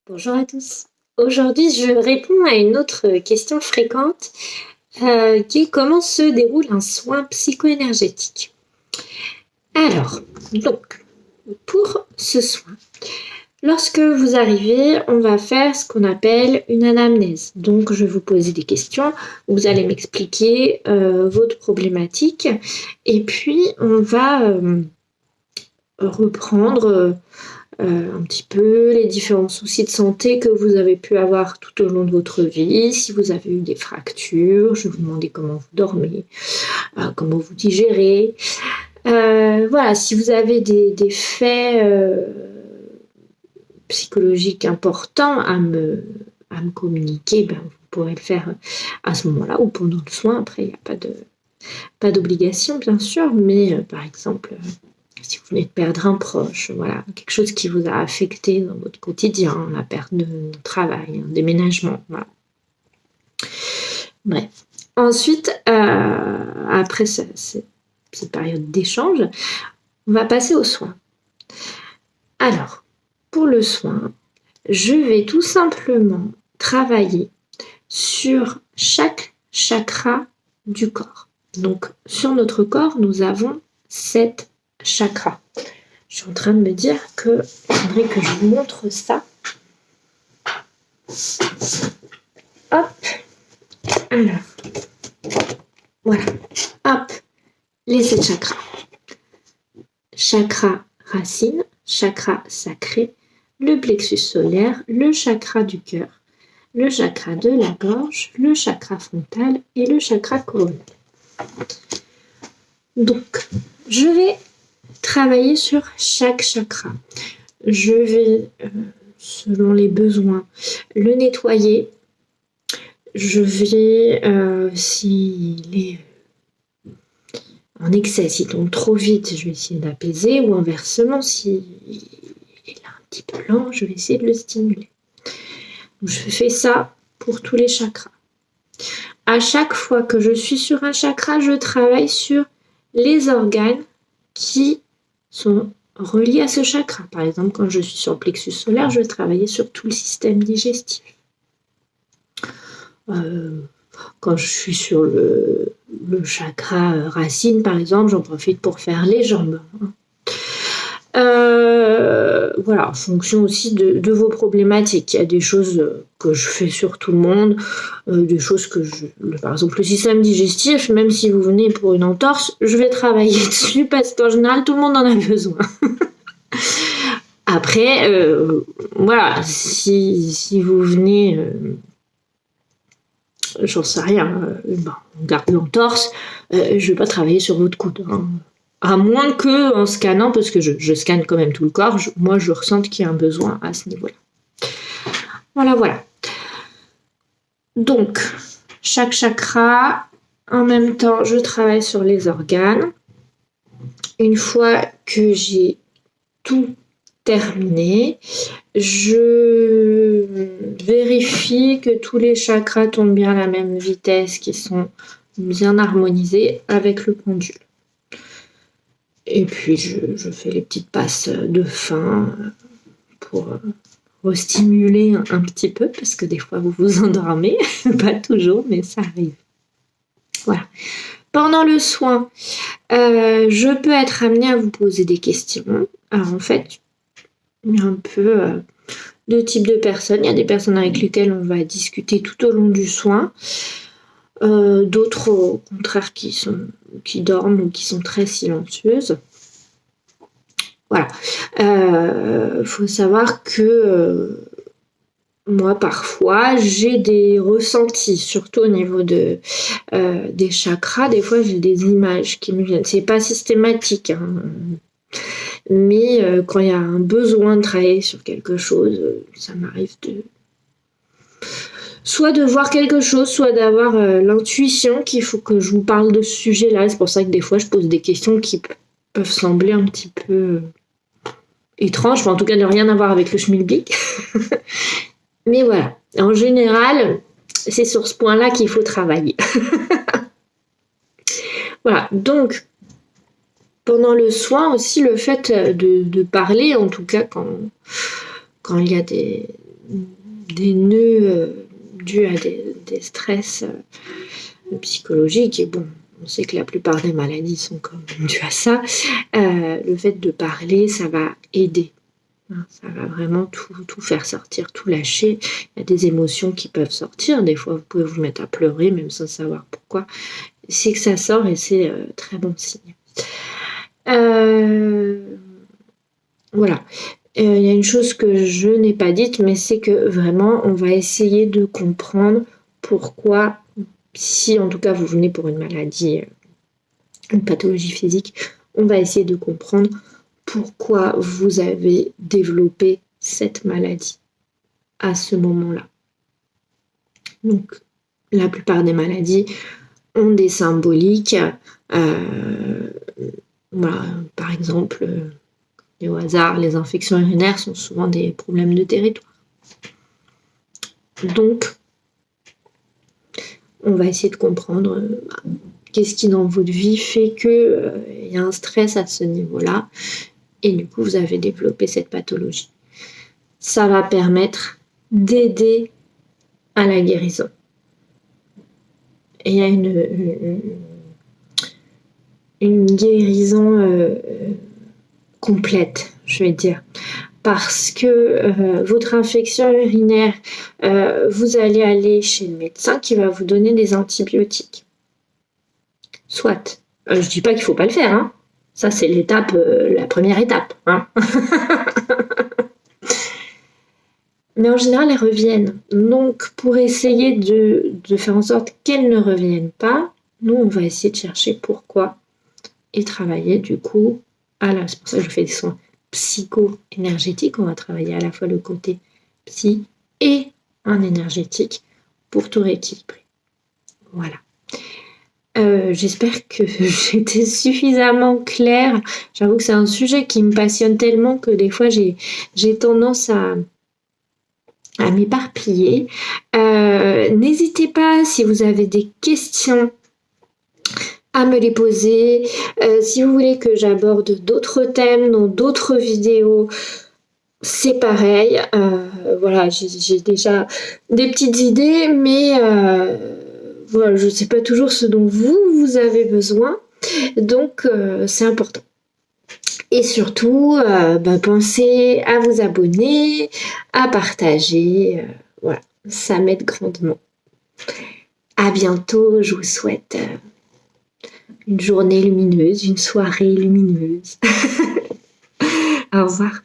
Bonjour à tous. Aujourd'hui, je réponds à une autre question fréquente qui est comment se déroule un soin psycho-énergétique. Alors, donc, pour ce soin, lorsque vous arrivez, on va faire ce qu'on appelle une anamnèse. Donc, je vais vous poser des questions, vous allez m'expliquer votre problématique et puis on va reprendre un petit peu les différents soucis de santé que vous avez pu avoir tout au long de votre vie, si vous avez eu des fractures, je vais vous demander comment vous dormez, comment vous digérez. Voilà, si vous avez des faits psychologiques importants à me communiquer, vous pourrez le faire à ce moment-là ou pendant le soin. Après, il n'y a pas d'obligation, bien sûr, mais par exemple, si vous venez de perdre un proche, voilà, quelque chose qui vous a affecté dans votre quotidien, la perte de travail, un déménagement, voilà. Bref. Ensuite, après cette période d'échange, on va passer aux soins. Alors, pour le soin, je vais tout simplement travailler sur chaque chakra du corps. Donc, sur notre corps, nous avons 7 chakras. Je suis en train de me dire que il faudrait que je vous montre ça. Hop. Alors. Voilà. Hop. Les 7 chakras. Chakra racine, chakra sacré, le plexus solaire, le chakra du cœur, le chakra de la gorge, le chakra frontal et le chakra coronal. Donc, je vais travailler sur chaque chakra. Je vais, selon les besoins, le nettoyer. Je vais, s'il est en excès, s'il tombe trop vite, je vais essayer d'apaiser, ou inversement, s'il est un petit peu lent, je vais essayer de le stimuler. Donc, je fais ça pour tous les chakras. À chaque fois que je suis sur un chakra, je travaille sur les organes qui sont reliés à ce chakra. Par exemple, quand je suis sur le plexus solaire, je vais travailler sur tout le système digestif. Quand je suis sur le chakra racine, par exemple, j'en profite pour faire les jambes. Voilà, en fonction aussi de vos problématiques. Il y a des choses que je fais sur tout le monde, des choses que par exemple le système digestif, même si vous venez pour une entorse, je vais travailler dessus parce qu'en général tout le monde en a besoin. Après, voilà, si vous venez, j'en sais rien, on garde l'entorse, je vais pas travailler sur votre coude. À moins que en scannant, parce que je scanne quand même tout le corps, moi je ressente qu'il y a un besoin à ce niveau-là. Voilà. Donc, chaque chakra, en même temps, je travaille sur les organes. Une fois que j'ai tout terminé, je vérifie que tous les chakras tombent bien à la même vitesse, qu'ils sont bien harmonisés avec le pendule. Et puis je fais les petites passes de fin pour restimuler un petit peu, parce que des fois vous vous endormez, pas toujours, mais ça arrive. Voilà. Pendant le soin, je peux être amenée à vous poser des questions. Alors en fait, il y a un peu deux types de personnes. Il y a des personnes avec lesquelles on va discuter tout au long du soin. D'autres au contraire qui dorment ou qui sont très silencieuses. Voilà. Faut savoir que moi parfois j'ai des ressentis, surtout au niveau des chakras. Des fois j'ai des images qui me viennent. C'est pas systématique, mais quand il y a un besoin de travailler sur quelque chose, ça m'arrive soit de voir quelque chose, soit d'avoir l'intuition qu'il faut que je vous parle de ce sujet-là. C'est pour ça que des fois je pose des questions qui peuvent sembler un petit peu étranges, en tout cas ne rien avoir avec le schmilblick. Mais voilà, en général, c'est sur ce point-là qu'il faut travailler. Voilà, donc pendant le soin aussi, le fait de parler, en tout cas quand il y a des nœuds dus à des stress psychologiques. Et bon, on sait que la plupart des maladies sont quand même dues à ça. Le fait de parler, ça va aider. Ça va vraiment tout faire sortir, tout lâcher. Il y a des émotions qui peuvent sortir. Des fois, vous pouvez vous mettre à pleurer, même sans savoir pourquoi. C'est que ça sort et c'est très bon signe. Voilà. Il y a une chose que je n'ai pas dite, mais c'est que vraiment, on va essayer de comprendre pourquoi, si en tout cas vous venez pour une maladie, une pathologie physique, on va essayer de comprendre pourquoi vous avez développé cette maladie à ce moment-là. Donc, la plupart des maladies ont des symboliques. Voilà, par exemple, au hasard, les infections urinaires sont souvent des problèmes de territoire. Donc, on va essayer de comprendre qu'est-ce qui dans votre vie fait qu'il y a un stress à ce niveau-là. Et du coup, vous avez développé cette pathologie. Ça va permettre d'aider à la guérison. Et il y a une guérison complète, je vais dire. Parce que votre infection urinaire, vous allez aller chez le médecin qui va vous donner des antibiotiques. Soit. Je ne dis pas qu'il ne faut pas le faire, hein. Ça, c'est la première étape. Hein. Mais en général, elles reviennent. Donc, pour essayer de faire en sorte qu'elles ne reviennent pas, nous, on va essayer de chercher pourquoi et travailler, du coup, c'est pour ça que je fais des soins psycho-énergétiques. On va travailler à la fois le côté psy et en énergétique pour tout rééquilibrer. Voilà. J'espère que j'étais suffisamment claire. J'avoue que c'est un sujet qui me passionne tellement que des fois j'ai tendance à m'éparpiller. N'hésitez pas, si vous avez des questions, à me les poser. Si vous voulez que j'aborde d'autres thèmes dans d'autres vidéos, c'est pareil. Voilà, j'ai déjà des petites idées, mais voilà, je ne sais pas toujours ce dont vous avez besoin, donc c'est important. Et surtout, pensez à vous abonner, à partager, voilà, ça m'aide grandement. À bientôt, je vous souhaite une journée lumineuse, une soirée lumineuse. Au revoir.